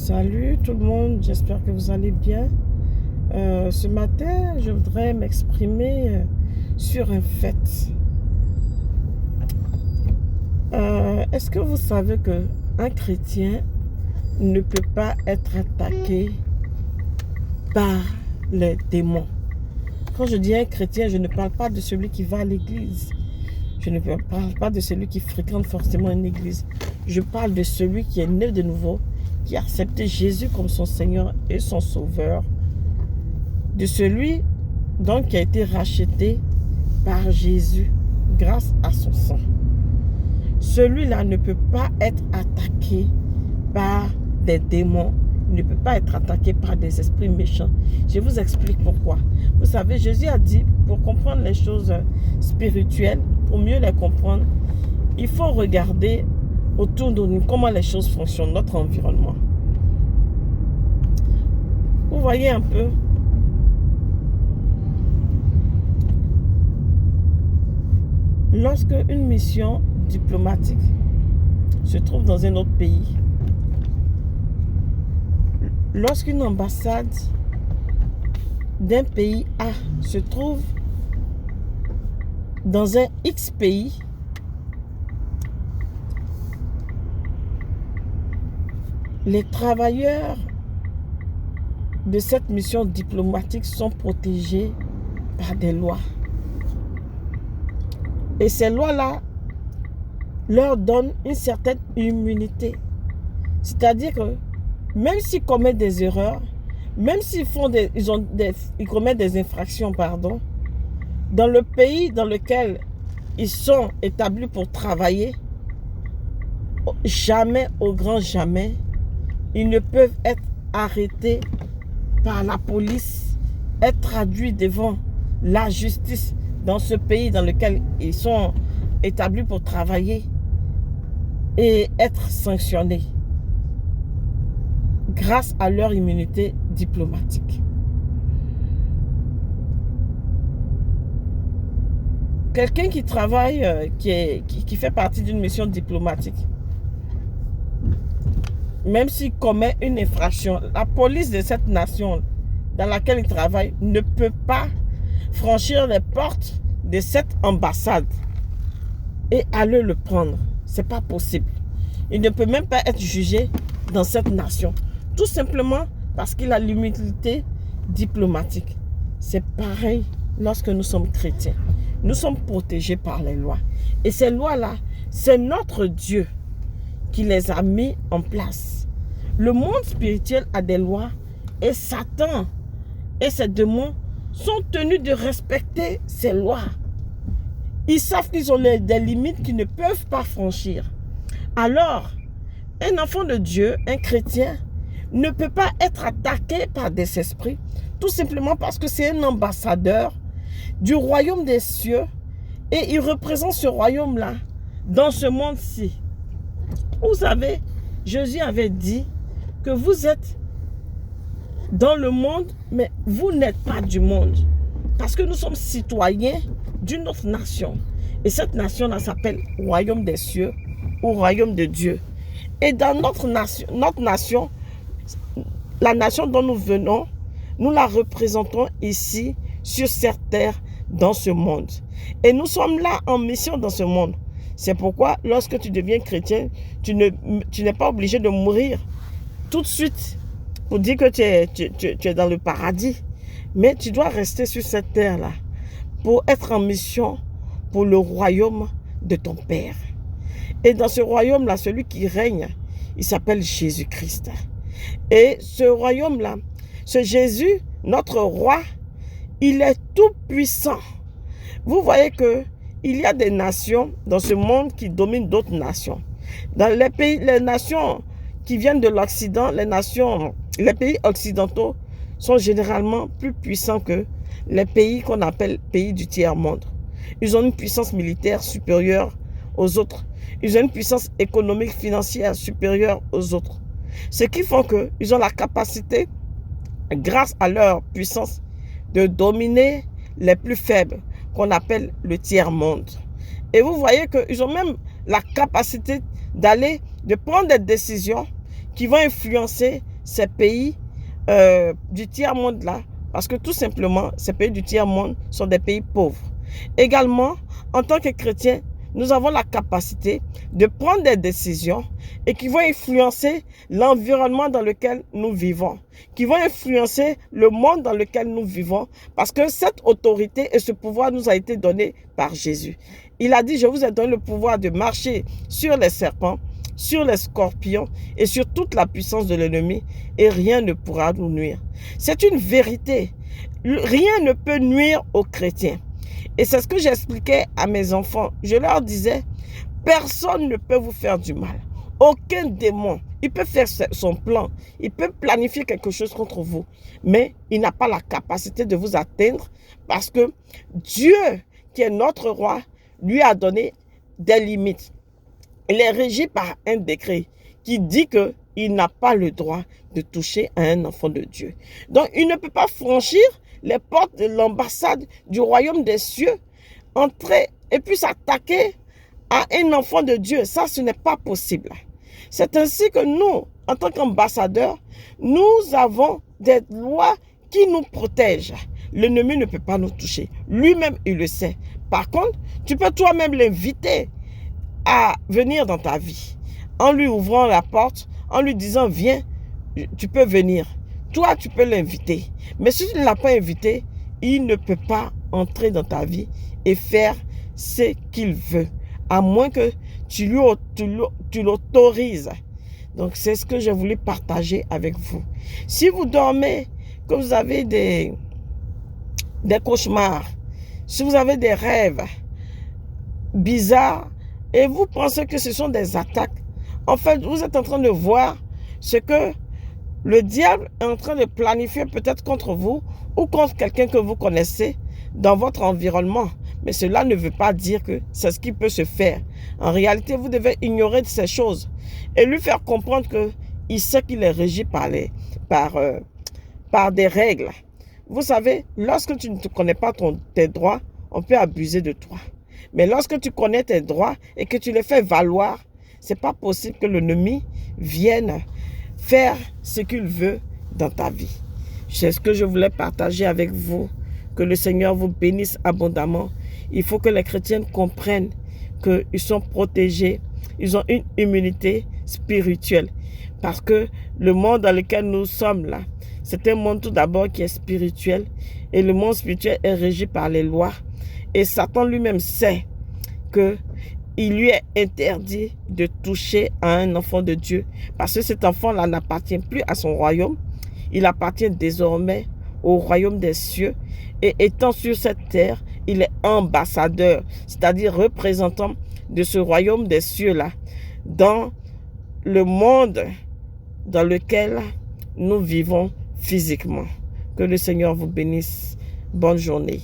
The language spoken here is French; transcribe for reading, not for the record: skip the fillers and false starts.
Salut tout le monde, j'espère que vous allez bien. Ce matin, je voudrais m'exprimer sur un fait. Est-ce que vous savez qu'un chrétien ne peut pas être attaqué par les démons? Quand je dis un chrétien, je ne parle pas de celui qui va à l'église. Je ne parle pas de celui qui fréquente forcément une église. Je parle de celui qui est né de nouveau, qui a accepté Jésus comme son Seigneur et son Sauveur. De celui donc qui a été racheté par Jésus grâce à son sang. Celui-là ne peut pas être attaqué par des démons. Il ne peut pas être attaqué par des esprits méchants. Je vous explique pourquoi. Vous savez, Jésus a dit, pour comprendre les choses spirituelles, pour mieux les comprendre, il faut regarder autour de nous comment les choses fonctionnent, notre environnement. Vous voyez un peu? Lorsque une mission diplomatique se trouve dans un autre pays, lorsqu'une ambassade d'un pays A se trouve dans un X pays, les travailleurs de cette mission diplomatique sont protégés par des lois. Et ces lois-là leur donnent une certaine immunité. C'est-à-dire que même s'ils commettent des erreurs, même s'ils commettent des infractions, dans le pays dans lequel ils sont établis pour travailler, jamais, au grand jamais, ils ne peuvent être arrêtés par la police, être traduits devant la justice dans ce pays dans lequel ils sont établis pour travailler et être sanctionnés grâce à leur immunité diplomatique. Quelqu'un qui travaille, qui fait partie d'une mission diplomatique, même s'il commet une infraction, la police de cette nation dans laquelle il travaille ne peut pas franchir les portes de cette ambassade et aller le prendre. C'est pas possible. Il ne peut même pas être jugé dans cette nation. Tout simplement parce qu'il a l'immunité diplomatique. C'est pareil lorsque nous sommes chrétiens. Nous sommes protégés par les lois. Et ces lois-là, c'est notre Dieu qui les a mis en place. Le monde spirituel a des lois et Satan et ses démons sont tenus de respecter ces lois. Ils savent qu'ils ont des limites qu'ils ne peuvent pas franchir. Alors, un enfant de Dieu, un chrétien, ne peut pas être attaqué par des esprits, tout simplement parce que c'est un ambassadeur du royaume des cieux et il représente ce royaume-là dans ce monde-ci. Vous savez, Jésus avait dit que vous êtes dans le monde, mais vous n'êtes pas du monde. Parce que nous sommes citoyens d'une autre nation. Et cette nation-là s'appelle royaume des cieux ou royaume de Dieu. Et dans notre nation, la nation dont nous venons, nous la représentons ici, sur cette terre, dans ce monde. Et nous sommes là en mission dans ce monde. C'est pourquoi, lorsque tu deviens chrétien, tu n'es pas obligé de mourir tout de suite pour dire que tu es dans le paradis. Mais tu dois rester sur cette terre-là pour être en mission pour le royaume de ton Père. Et dans ce royaume-là, celui qui règne, il s'appelle Jésus-Christ. Et ce royaume-là, ce Jésus, notre roi, il est tout puissant. Vous voyez que il y a des nations dans ce monde qui dominent d'autres nations. Dans les pays, les nations qui viennent de l'Occident, les pays occidentaux sont généralement plus puissants que les pays qu'on appelle pays du tiers-monde. Ils ont une puissance militaire supérieure aux autres. Ils ont une puissance économique, financière supérieure aux autres. Ce qui fait qu'ils ont la capacité, grâce à leur puissance, de dominer les plus faibles, qu'on appelle le tiers-monde. Et vous voyez qu'ils ont même la capacité de prendre des décisions qui vont influencer ces pays du tiers-monde là, parce que tout simplement, ces pays du tiers-monde sont des pays pauvres. Également, en tant que chrétiens, nous avons la capacité de prendre des décisions et qui vont influencer l'environnement dans lequel nous vivons, qui vont influencer le monde dans lequel nous vivons, parce que cette autorité et ce pouvoir nous a été donné par Jésus. Il a dit, je vous ai donné le pouvoir de marcher sur les serpents, sur les scorpions et sur toute la puissance de l'ennemi, et rien ne pourra nous nuire. C'est une vérité. Rien ne peut nuire aux chrétiens. Et c'est ce que j'expliquais à mes enfants. Je leur disais, personne ne peut vous faire du mal. Aucun démon. Il peut faire son plan. Il peut planifier quelque chose contre vous. Mais il n'a pas la capacité de vous atteindre parce que Dieu, qui est notre roi, lui a donné des limites. Il est régi par un décret qui dit qu'il n'a pas le droit de toucher à un enfant de Dieu. Donc, il ne peut pas franchir les portes de l'ambassade du royaume des cieux, entrer et puis s'attaquer à un enfant de Dieu. Ça, ce n'est pas possible. C'est ainsi que nous, en tant qu'ambassadeurs, nous avons des lois qui nous protègent. L'ennemi ne peut pas nous toucher. Lui-même, il le sait. Par contre, tu peux toi-même l'inviter à venir dans ta vie, en lui ouvrant la porte, en lui disant, viens, tu peux venir. Toi, tu peux l'inviter. Mais si tu ne l'as pas invité, il ne peut pas entrer dans ta vie et faire ce qu'il veut, à moins que tu l'autorises. Donc, c'est ce que j'ai voulu partager avec vous. Si vous dormez, que vous avez des cauchemars, si vous avez des rêves bizarres, et vous pensez que ce sont des attaques, en fait, vous êtes en train de voir ce que le diable est en train de planifier peut-être contre vous ou contre quelqu'un que vous connaissez dans votre environnement. Mais cela ne veut pas dire que c'est ce qui peut se faire. En réalité, vous devez ignorer ces choses et lui faire comprendre qu'il sait qu'il est régi par des règles. Vous savez, lorsque tu ne te connais pas tes droits, on peut abuser de toi. Mais lorsque tu connais tes droits et que tu les fais valoir, ce n'est pas possible que l'ennemi vienne faire ce qu'il veut dans ta vie. C'est ce que je voulais partager avec vous. Que le Seigneur vous bénisse abondamment. Il faut que les chrétiens comprennent qu'ils sont protégés. Ils ont une immunité spirituelle. Parce que le monde dans lequel nous sommes là, c'est un monde tout d'abord qui est spirituel. Et le monde spirituel est régi par les lois. Et Satan lui-même sait qu'il lui est interdit de toucher à un enfant de Dieu. Parce que cet enfant-là n'appartient plus à son royaume. Il appartient désormais au royaume des cieux. Et étant sur cette terre, il est ambassadeur, c'est-à-dire représentant de ce royaume des cieux-là, dans le monde dans lequel nous vivons physiquement. Que le Seigneur vous bénisse. Bonne journée.